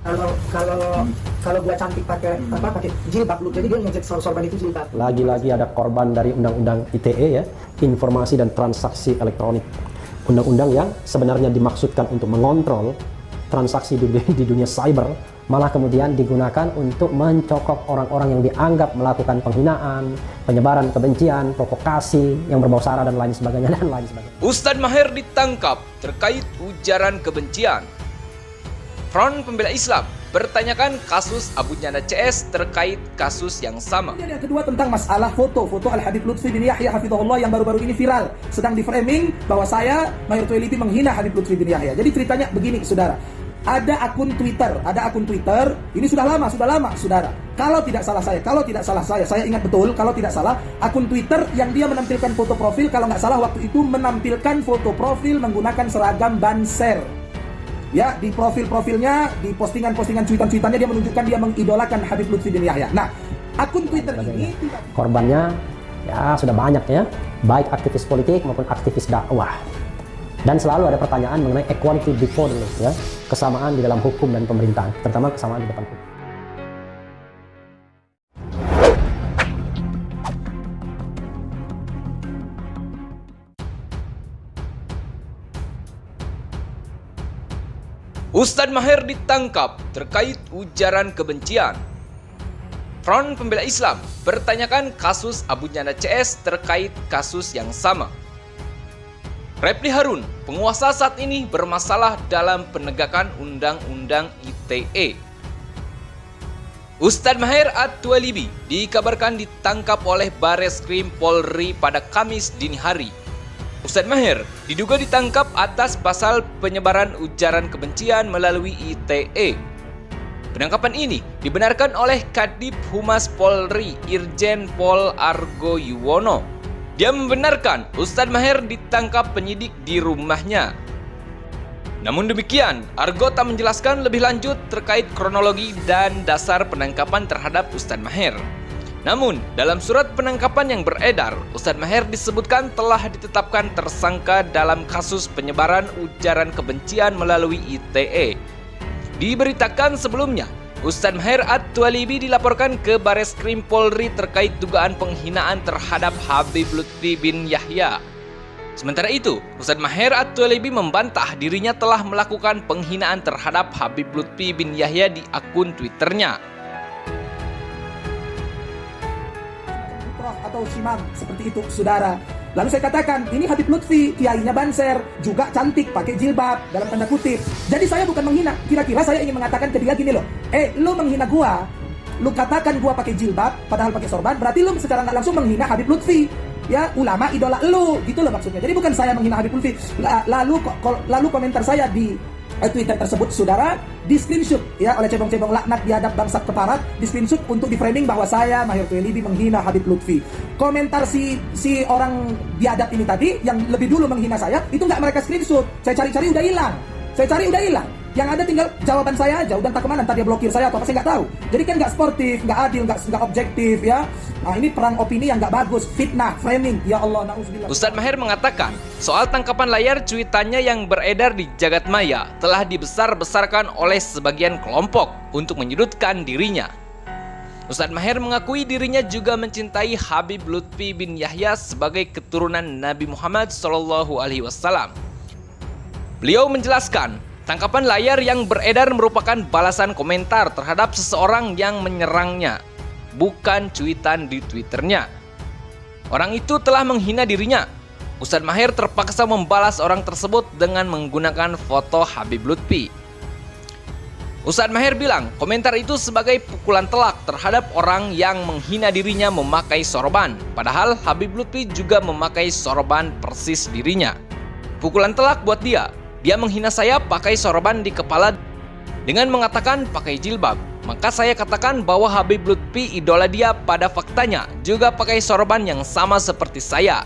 Kalau gua cantik pakai pakai jilbab lu, jadi dia ngecek sorban itu jilbab. Lagi-lagi ada korban dari undang-undang ITE ya, informasi dan transaksi elektronik. Undang-undang yang sebenarnya dimaksudkan untuk mengontrol transaksi di dunia cyber, malah kemudian digunakan untuk mencokok orang-orang yang dianggap melakukan penghinaan, penyebaran kebencian, provokasi yang berbau sara dan lain sebagainya dan lain sebagainya. Ustadz Maher ditangkap terkait ujaran kebencian. Front Pembela Islam bertanyakan kasus Abu Janda CS terkait kasus yang sama. Kemudian yang kedua tentang masalah foto Al-Habib Lutfi bin Yahya hafizahullah yang baru-baru ini viral, sedang di framing bahwa saya Maher Tuwailibi menghina Habib Lutfi bin Yahya. Jadi ceritanya begini, saudara. Ada akun Twitter, ini sudah lama, saudara. Kalau tidak salah saya ingat betul, kalau tidak salah, akun Twitter yang dia menampilkan foto profil, kalau nggak salah waktu itu menampilkan foto profil menggunakan seragam Banser. Ya, di profilnya, di postingan-postingan cuitan-cuitannya dia menunjukkan dia mengidolakan Habib Lutfi bin Yahya. Nah, akun Twitter ini korbannya ya sudah banyak ya, baik aktivis politik maupun aktivis dakwah. Dan selalu ada pertanyaan mengenai equality before the law, ya, kesamaan di dalam hukum dan pemerintahan, terutama kesamaan di depan hukum. Ustadz Maher ditangkap terkait ujaran kebencian. Front Pembela Islam bertanyakan kasus Abu Janda CS terkait kasus yang sama. Refli Harun, penguasa saat ini bermasalah dalam penegakan Undang-Undang ITE. Ustadz Maher At-Tuwailibi dikabarkan ditangkap oleh Bareskrim Polri pada Kamis dini hari. Ustadz Maher diduga ditangkap atas pasal penyebaran ujaran kebencian melalui ITE. Penangkapan ini dibenarkan oleh Kadif Humas Polri Irjen Pol Argo Yuwono. Dia membenarkan Ustadz Maher ditangkap penyidik di rumahnya. Namun demikian, Argo tak menjelaskan lebih lanjut terkait kronologi dan dasar penangkapan terhadap Ustadz Maher. Namun, dalam surat penangkapan yang beredar, Ustadz Maher disebutkan telah ditetapkan tersangka dalam kasus penyebaran ujaran kebencian melalui ITE. Diberitakan sebelumnya, Ustadz Maher At-Tuwailibi dilaporkan ke Bareskrim Polri terkait dugaan penghinaan terhadap Habib Lutfi bin Yahya. Sementara itu, Ustadz Maher At-Tuwailibi membantah dirinya telah melakukan penghinaan terhadap Habib Lutfi bin Yahya di akun Twitternya. Atau Simam, seperti itu, saudara. Lalu saya katakan, ini Habib Lutfi, kiainya Banser, juga cantik, pakai jilbab, dalam tanda kutip. Jadi saya bukan menghina. Kira-kira saya ingin mengatakan ke dia gini loh, lu menghina gua, lu katakan gua pakai jilbab, padahal pakai sorban, berarti lu secara nggak langsung menghina Habib Lutfi. Ya, ulama idola lu, gitu loh maksudnya. Jadi bukan saya menghina Habib Lutfi. Lalu komentar saya di Twitter tersebut, saudara, di screenshot ya oleh cebong-cebong laknat biadab bangsat keparat, di screenshot untuk di framing bahwa saya Maher Tuwailibi menghina Habib Lutfi. Komentar si orang biadab ini tadi yang lebih dulu menghina saya, itu nggak mereka screenshot. Saya cari-cari udah hilang. Yang ada tinggal jawaban saya aja, udah entah kemana, entah dia blokir saya atau apa, saya nggak tahu. Jadi kan nggak sportif, nggak adil, nggak objektif ya. Nah, ini perang opini yang nggak bagus, fitnah, framing. Ya Allah, na'udzubillah. Ustadz Maher mengatakan, soal tangkapan layar cuitannya yang beredar di jagat maya telah dibesar-besarkan oleh sebagian kelompok untuk menyudutkan dirinya. Ustadz Maher mengakui dirinya juga mencintai Habib Lutfi bin Yahya sebagai keturunan Nabi Muhammad SAW. Beliau menjelaskan, tangkapan layar yang beredar merupakan balasan komentar terhadap seseorang yang menyerangnya, bukan cuitan di Twitternya. Orang itu telah menghina dirinya. Ustadz Maher terpaksa membalas orang tersebut dengan menggunakan foto Habib Lutfi. Ustadz Maher bilang komentar itu sebagai pukulan telak terhadap orang yang menghina dirinya memakai sorban, padahal Habib Lutfi juga memakai sorban persis dirinya. Pukulan telak buat dia. Dia menghina saya pakai sorban di kepala dengan mengatakan pakai jilbab. Maka saya katakan bahwa Habib Lutfi idola dia pada faktanya juga pakai sorban yang sama seperti saya.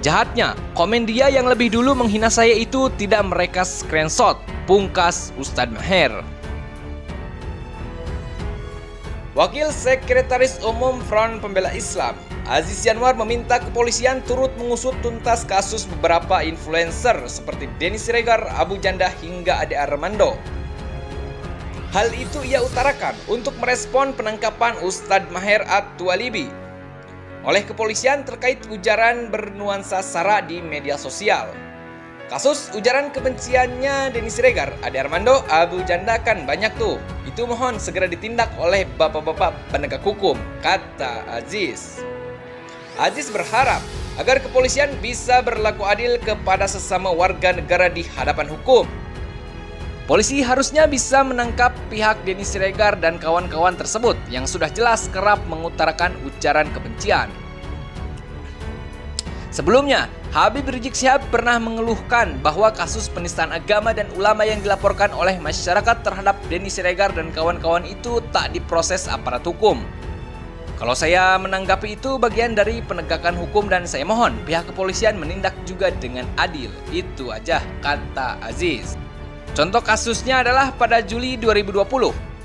Jahatnya, komen dia yang lebih dulu menghina saya itu tidak mereka screenshot, pungkas Ustadz Maher. Wakil Sekretaris Umum Front Pembela Islam, Aziz Yanwar meminta kepolisian turut mengusut tuntas kasus beberapa influencer seperti Denny Siregar, Abu Janda hingga Ade Armando. Hal itu ia utarakan untuk merespon penangkapan Ustadz Maher At-Tuwalibi oleh kepolisian terkait ujaran bernuansa sara di media sosial. Kasus ujaran kebenciannya Denny Siregar, Ade Armando, Abu Janda kan banyak tuh. Itu mohon segera ditindak oleh bapak-bapak penegak hukum, kata Aziz. Aziz berharap agar kepolisian bisa berlaku adil kepada sesama warga negara di hadapan hukum. Polisi harusnya bisa menangkap pihak Denny Siregar dan kawan-kawan tersebut yang sudah jelas kerap mengutarakan ujaran kebencian. Sebelumnya, Habib Rizik Syihab pernah mengeluhkan bahwa kasus penistaan agama dan ulama yang dilaporkan oleh masyarakat terhadap Denny Siregar dan kawan-kawan itu tak diproses aparat hukum. Kalau saya menanggapi itu bagian dari penegakan hukum dan saya mohon pihak kepolisian menindak juga dengan adil. Itu aja, kata Aziz. Contoh kasusnya adalah pada Juli 2020.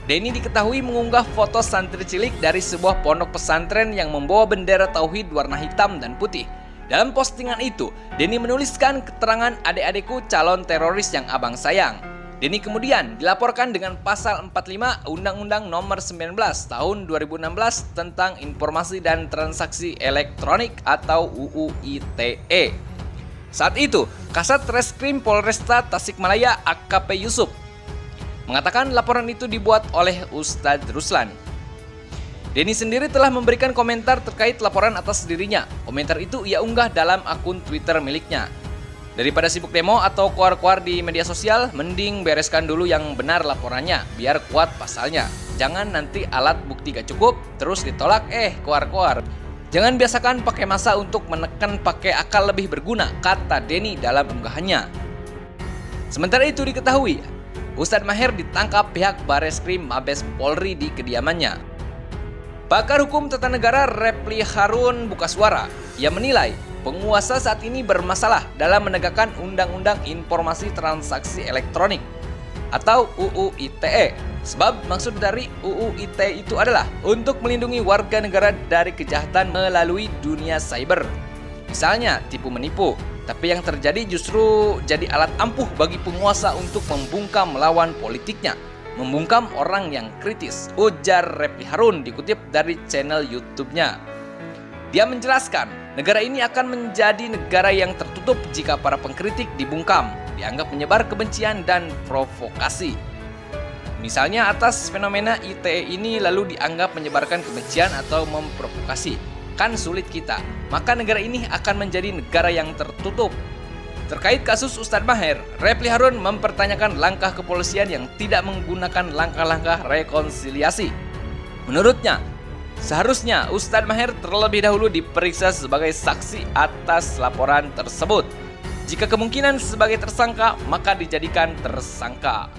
Denny diketahui mengunggah foto santri cilik dari sebuah pondok pesantren yang membawa bendera tauhid warna hitam dan putih. Dalam postingan itu, Denny menuliskan keterangan adik-adikku calon teroris yang abang sayang. Denny kemudian dilaporkan dengan pasal 45 Undang-Undang Nomor 19 Tahun 2016 tentang Informasi dan Transaksi Elektronik atau UU ITE. Saat itu, Kasat Reskrim Polresta Tasikmalaya AKP Yusuf mengatakan laporan itu dibuat oleh Ustadz Ruslan. Denny sendiri telah memberikan komentar terkait laporan atas dirinya. Komentar itu ia unggah dalam akun Twitter miliknya. Daripada sibuk demo atau kuar-kuar di media sosial, mending bereskan dulu yang benar laporannya, biar kuat pasalnya. Jangan nanti alat bukti gak cukup, terus ditolak, kuar-kuar. Jangan biasakan pakai massa untuk menekan pakai akal lebih berguna, kata Denny dalam unggahannya. Sementara itu diketahui, Ustadz Maher ditangkap pihak Bareskrim Mabes Polri di kediamannya. Pakar Hukum Tata Negara Repli Harun buka suara. Ia menilai penguasa saat ini bermasalah dalam menegakkan Undang-Undang Informasi Transaksi Elektronik atau UU ITE. Sebab maksud dari UU ITE itu adalah untuk melindungi warga negara dari kejahatan melalui dunia cyber. Misalnya tipu menipu, tapi yang terjadi justru jadi alat ampuh bagi penguasa untuk membungkam lawan politiknya. Membungkam orang yang kritis, ujar Repli Harun dikutip dari channel YouTube-nya. Dia menjelaskan, negara ini akan menjadi negara yang tertutup jika para pengkritik dibungkam, dianggap menyebar kebencian dan provokasi. Misalnya atas fenomena ITE ini lalu dianggap menyebarkan kebencian atau memprovokasi. Kan sulit kita, maka negara ini akan menjadi negara yang tertutup. Terkait kasus Ustadz Maher, Repli Harun mempertanyakan langkah kepolisian yang tidak menggunakan langkah-langkah rekonsiliasi. Menurutnya, seharusnya Ustadz Maher terlebih dahulu diperiksa sebagai saksi atas laporan tersebut. Jika kemungkinan sebagai tersangka, maka dijadikan tersangka.